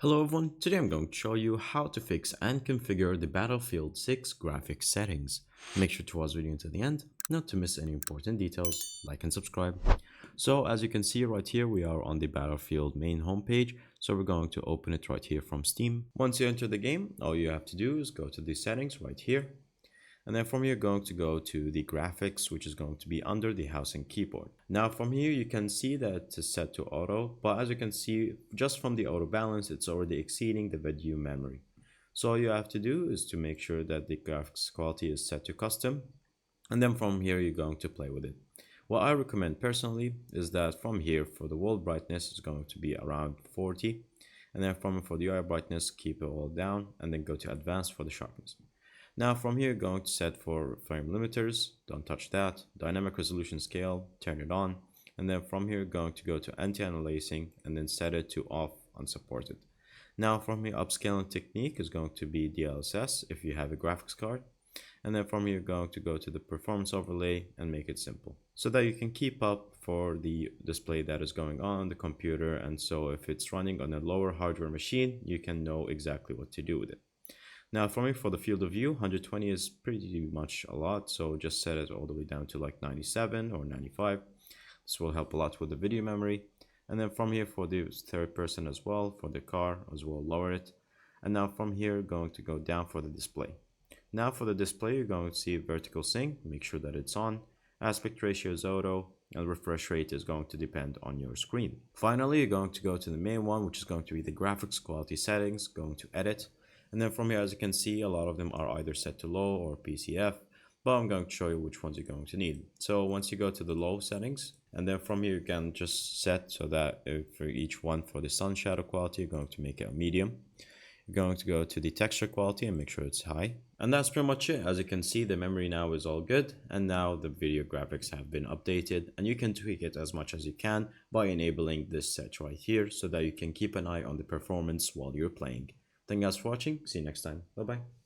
Hello everyone, today I'm going to show you how to fix and configure the Battlefield 6 graphics settings. Make sure to watch the video until the end, not to miss any important details, like and subscribe. So as you can see right here, we are on the Battlefield main homepage, so we're going to open it right here from Steam. Once you enter the game, all you have to do is go to the settings right here. And then from here, you're going to go to the graphics, which is going to be under the house and keyboard. Now from here, you can see that it's set to auto, but as you can see, just from the auto balance, it's already exceeding the video memory. So all you have to do is to make sure that the graphics quality is set to custom. And then from here, you're going to play with it. What I recommend personally is that from here, for the world brightness, is going to be around 40. And then for the UI brightness, keep it all down, and then go to advanced for the sharpness. Now from here, going to set for frame limiters, don't touch that. Dynamic resolution scale, turn it on. And then from here, going to go to anti-aliasing and then set it to off unsupported. Now from here, upscaling technique is going to be DLSS if you have a graphics card. And then from here, going to go to the performance overlay and make it simple so that you can keep up for the display that is going on the computer. And so if it's running on a lower hardware machine, you can know exactly what to do with it. Now for me, for the field of view, 120 is pretty much a lot, so just set it all the way down to like 97 or 95. This will help a lot with the video memory. And then from here for the third person as well, for the car as well, lower it. And now from here, going to go down for the display. Now for the display, you're going to see vertical sync, make sure that it's on. Aspect ratio is auto, and refresh rate is going to depend on your screen. Finally, you're going to go to the main one, which is going to be the graphics quality settings, going to edit. And then from here, as you can see, a lot of them are either set to low or PCF, but I'm going to show you which ones you're going to need. So once you go to the low settings, and then from here, you can just set so that for each one for the sun shadow quality, you're going to make it a medium. You're going to go to the texture quality and make sure it's high. And that's pretty much it. As you can see, the memory now is all good. And now the video graphics have been updated, and you can tweak it as much as you can by enabling this set right here so that you can keep an eye on the performance while you're playing. Thank you guys for watching. See you next time. Bye bye.